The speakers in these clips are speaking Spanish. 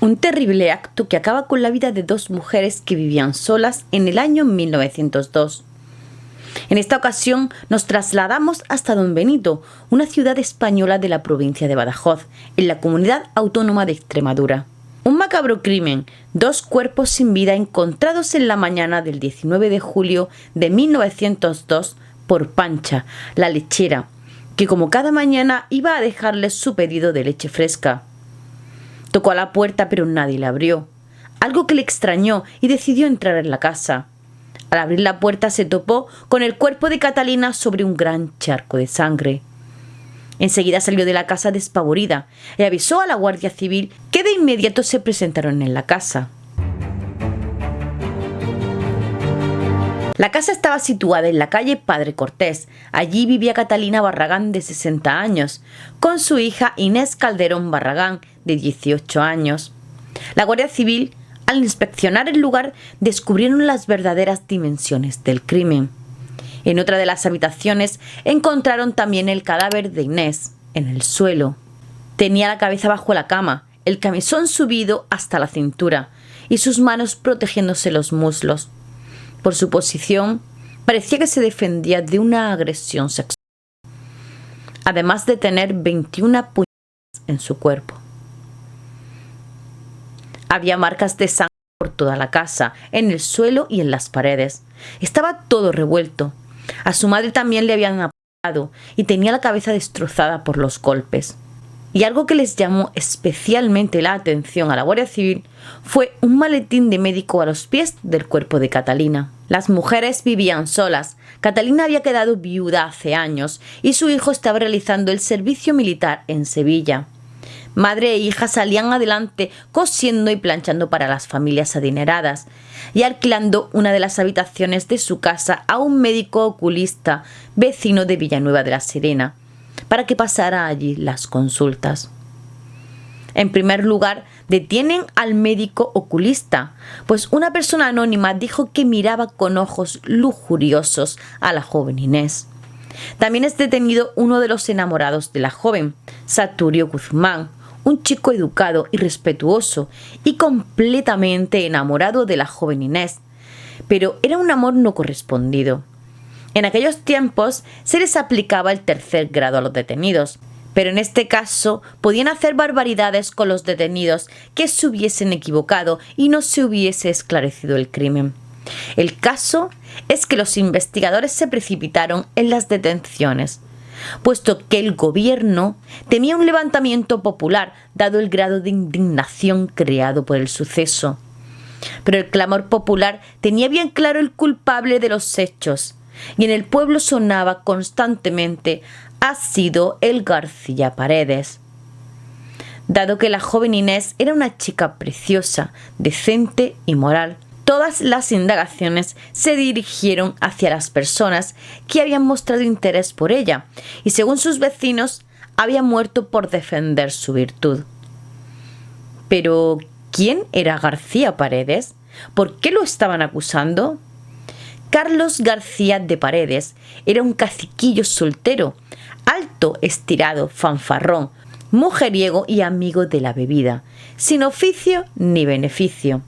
Un terrible acto que acaba con la vida de dos mujeres que vivían solas en el año 1902. En esta ocasión nos trasladamos hasta Don Benito, una ciudad española de la provincia de Badajoz, en la comunidad autónoma de Extremadura. Un macabro crimen, dos cuerpos sin vida encontrados en la mañana del 19 de julio de 1902 por Pancha, la lechera, que como cada mañana iba a dejarles su pedido de leche fresca. Tocó a la puerta pero nadie le abrió, algo que le extrañó y decidió entrar en la casa. Al abrir la puerta se topó con el cuerpo de Catalina sobre un gran charco de sangre. Enseguida salió de la casa despavorida y avisó a la Guardia Civil, que de inmediato se presentaron en la casa. La casa estaba situada en la calle Padre Cortés. Allí vivía Catalina Barragán, de 60 años, con su hija Inés Calderón Barragán, de 18 años. La Guardia Civil, al inspeccionar el lugar, descubrieron las verdaderas dimensiones del crimen. En otra de las habitaciones encontraron también el cadáver de Inés, en el suelo. Tenía la cabeza bajo la cama, el camisón subido hasta la cintura y sus manos protegiéndose los muslos. Por su posición, parecía que se defendía de una agresión sexual, además de tener 21 puñaladas en su cuerpo. Había marcas de sangre por toda la casa, en el suelo y en las paredes. Estaba todo revuelto. A su madre también le habían apuñalado y tenía la cabeza destrozada por los golpes. Y algo que les llamó especialmente la atención a la Guardia Civil fue un maletín de médico a los pies del cuerpo de Catalina. Las mujeres vivían solas. Catalina había quedado viuda hace años y su hijo estaba realizando el servicio militar en Sevilla. Madre e hija salían adelante cosiendo y planchando para las familias adineradas y alquilando una de las habitaciones de su casa a un médico oculista vecino de Villanueva de la Serena, para que pasara allí las consultas. En primer lugar, detienen al médico oculista, pues una persona anónima dijo que miraba con ojos lujuriosos a la joven Inés. También es detenido uno de los enamorados de la joven, Saturio Guzmán, un chico educado y respetuoso y completamente enamorado de la joven Inés, pero era un amor no correspondido. En aquellos tiempos se les aplicaba el tercer grado a los detenidos, pero en este caso podían hacer barbaridades con los detenidos que se hubiesen equivocado y no se hubiese esclarecido el crimen. El caso es que los investigadores se precipitaron en las detenciones, puesto que el gobierno temía un levantamiento popular dado el grado de indignación creado por el suceso. Pero el clamor popular tenía bien claro el culpable de los hechos, y en el pueblo sonaba constantemente: ha sido el García Paredes. Dado que la joven Inés era una chica preciosa, decente y moral, todas las indagaciones se dirigieron hacia las personas que habían mostrado interés por ella y, según sus vecinos, había muerto por defender su virtud. Pero, ¿quién era García Paredes? ¿Por qué lo estaban acusando? Carlos García de Paredes era un caciquillo soltero, alto, estirado, fanfarrón, mujeriego y amigo de la bebida, sin oficio ni beneficio.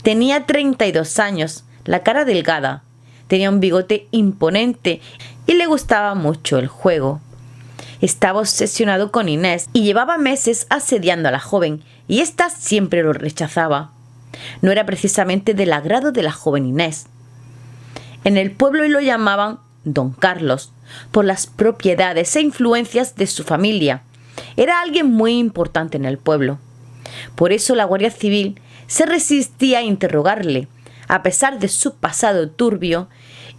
Tenía 32 años, la cara delgada, tenía un bigote imponente y le gustaba mucho el juego. Estaba obsesionado con Inés y llevaba meses asediando a la joven, y ésta siempre lo rechazaba. No era precisamente del agrado de la joven Inés. En el pueblo lo llamaban Don Carlos, por las propiedades e influencias de su familia. Era alguien muy importante en el pueblo. Por eso la Guardia Civil se resistía a interrogarle. A pesar de su pasado turbio,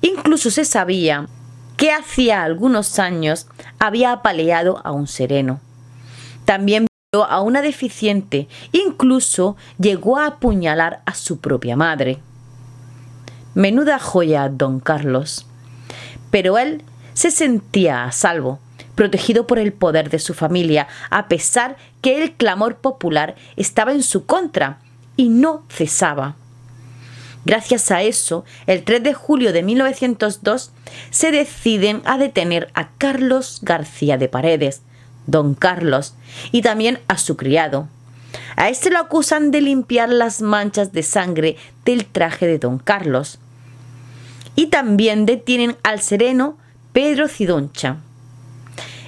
incluso se sabía que hacía algunos años había apaleado a un sereno. También violó a una deficiente, incluso llegó a apuñalar a su propia madre. Menuda joya, Don Carlos. Pero él se sentía a salvo, protegido por el poder de su familia, a pesar que el clamor popular estaba en su contra y no cesaba. Gracias a eso, el 3 de julio de 1902 se deciden a detener a Carlos García de Paredes, Don Carlos, y también a su criado. A este lo acusan de limpiar las manchas de sangre del traje de don Carlos. Y también detienen al sereno Pedro Cidoncha.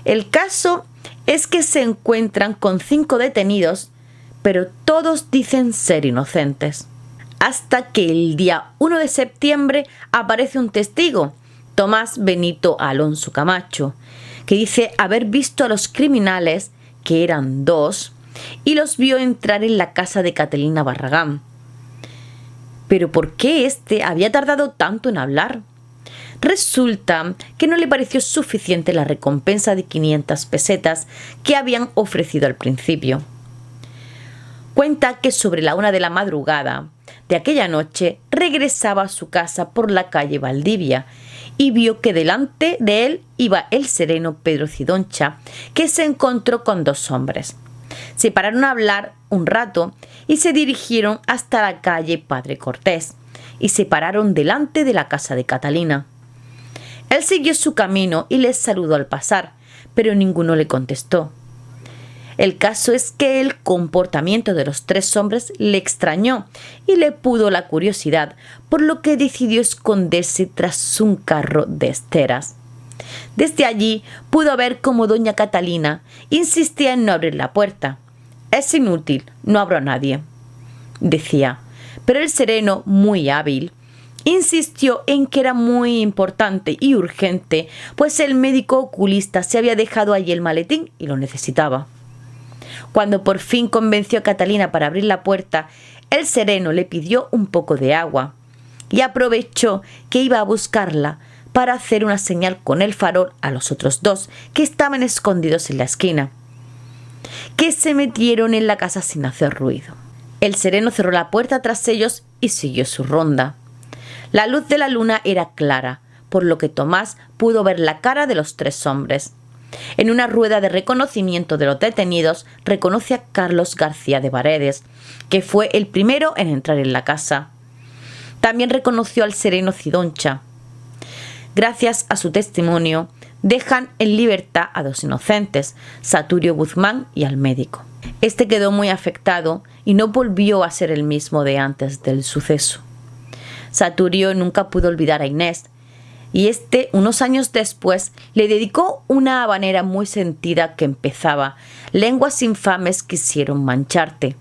El caso es que se encuentran con 5 detenidos, pero todos dicen ser inocentes. Hasta que el día 1 de septiembre aparece un testigo, Tomás Benito Alonso Camacho, que dice haber visto a los criminales, que eran 2, y los vio entrar en la casa de Catalina Barragán. Pero ¿por qué éste había tardado tanto en hablar? Resulta que no le pareció suficiente la recompensa de 500 pesetas que habían ofrecido al principio. Cuenta que sobre la 1 de la madrugada de aquella noche regresaba a su casa por la calle Valdivia y vio que delante de él iba el sereno Pedro Cidoncha, que se encontró con 2 hombres. Se pararon a hablar un rato y se dirigieron hasta la calle Padre Cortés y se pararon delante de la casa de Catalina. Él siguió su camino y les saludó al pasar, pero ninguno le contestó. El caso es que el comportamiento de los 3 hombres le extrañó y le pudo la curiosidad, por lo que decidió esconderse tras un carro de esteras. Desde allí pudo ver cómo doña Catalina insistía en no abrir la puerta. «Es inútil, no abro a nadie», decía, pero el sereno, muy hábil, insistió en que era muy importante y urgente, pues el médico oculista se había dejado allí el maletín y lo necesitaba. Cuando por fin convenció a Catalina para abrir la puerta, el sereno le pidió un poco de agua y aprovechó que iba a buscarla para hacer una señal con el farol a los otros 2 que estaban escondidos en la esquina, que se metieron en la casa sin hacer ruido. El sereno cerró la puerta tras ellos y siguió su ronda. La luz de la luna era clara, por lo que Tomás pudo ver la cara de los 3 hombres. En una rueda de reconocimiento de los detenidos, reconoce a Carlos García de Paredes, que fue el primero en entrar en la casa. También reconoció al sereno Cidoncha. Gracias a su testimonio, dejan en libertad a 2 inocentes, Saturio Guzmán y al médico. Este quedó muy afectado y no volvió a ser el mismo de antes del suceso. Saturio nunca pudo olvidar a Inés, y unos años después, le dedicó una habanera muy sentida que empezaba: «Lenguas infames quisieron mancharte».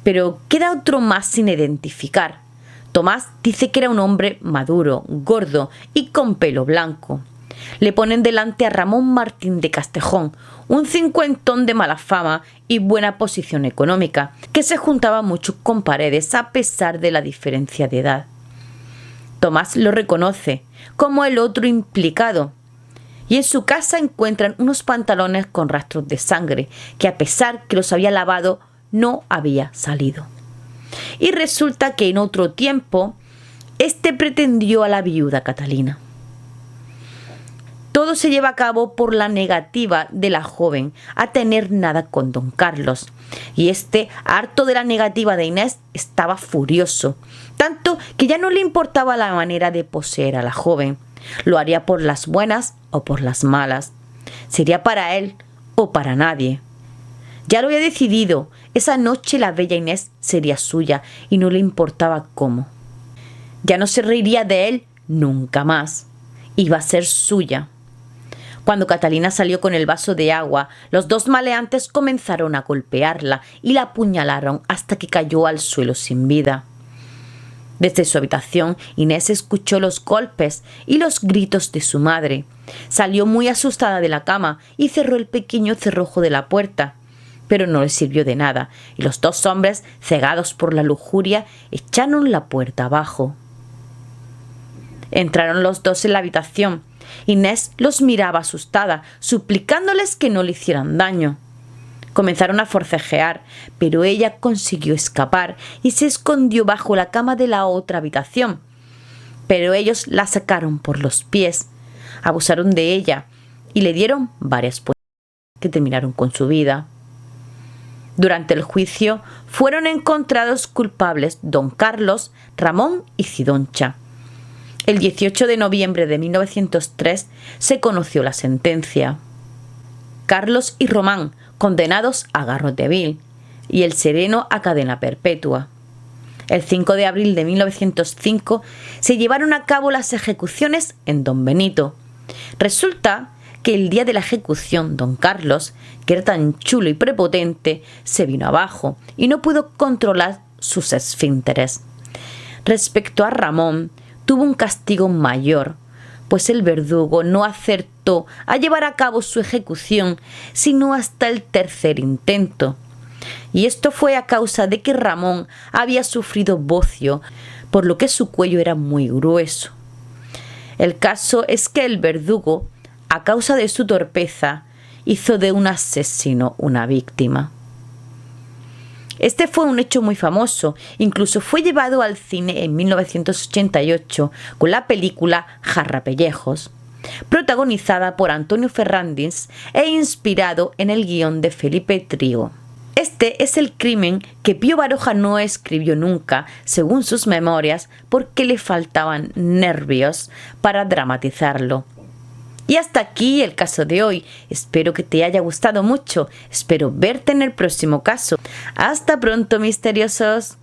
Pero queda otro más sin identificar. Tomás dice que era un hombre maduro, gordo y con pelo blanco. Le ponen delante a Ramón Martín de Castejón, un cincuentón de mala fama y buena posición económica, que se juntaba mucho con Paredes a pesar de la diferencia de edad. Tomás lo reconoce como el otro implicado, y en su casa encuentran unos pantalones con rastros de sangre que, a pesar que los había lavado, no había salido. Y resulta que en otro tiempo pretendió a la viuda Catalina. Todo se lleva a cabo por la negativa de la joven a tener nada con don Carlos, y harto de la negativa de Inés, estaba furioso, tanto que ya no le importaba la manera de poseer a la joven. Lo haría por las buenas o por las malas. Sería para él o para nadie. Ya lo había decidido. Esa noche la bella Inés sería suya y no le importaba cómo. Ya no se reiría de él nunca más. Iba a ser suya. Cuando Catalina salió con el vaso de agua, los 2 maleantes comenzaron a golpearla y la apuñalaron hasta que cayó al suelo sin vida. Desde su habitación, Inés escuchó los golpes y los gritos de su madre. Salió muy asustada de la cama y cerró el pequeño cerrojo de la puerta, pero no le sirvió de nada, y los 2 hombres, cegados por la lujuria, echaron la puerta abajo. Entraron los 2 en la habitación. Inés los miraba asustada, suplicándoles que no le hicieran daño. Comenzaron a forcejear, pero ella consiguió escapar y se escondió bajo la cama de la otra habitación. Pero ellos la sacaron por los pies, abusaron de ella y le dieron varias puñaladas que terminaron con su vida. Durante el juicio fueron encontrados culpables don Carlos, Ramón y Cidoncha. El 18 de noviembre de 1903 se conoció la sentencia. Carlos y Román, condenados a garrote vil. y el Sereno a cadena perpetua. El 5 de abril de 1905 se llevaron a cabo las ejecuciones en Don Benito. Resulta que el día de la ejecución don Carlos, que era tan chulo y prepotente, se vino abajo y no pudo controlar sus esfínteres. Respecto a Ramón, tuvo un castigo mayor, pues el verdugo no acertó a llevar a cabo su ejecución sino hasta el tercer intento. Y esto fue a causa de que Ramón había sufrido bocio, por lo que su cuello era muy grueso. El caso es que el verdugo, a causa de su torpeza, hizo de un asesino una víctima. Este fue un hecho muy famoso, incluso fue llevado al cine en 1988 con la película Jarrapellejos, protagonizada por Antonio Ferrandis e inspirado en el guión de Felipe Trigo. Este es el crimen que Pío Baroja no escribió nunca, según sus memorias, porque le faltaban nervios para dramatizarlo. Y hasta aquí el caso de hoy. Espero que te haya gustado mucho. Espero verte en el próximo caso. Hasta pronto, misteriosos.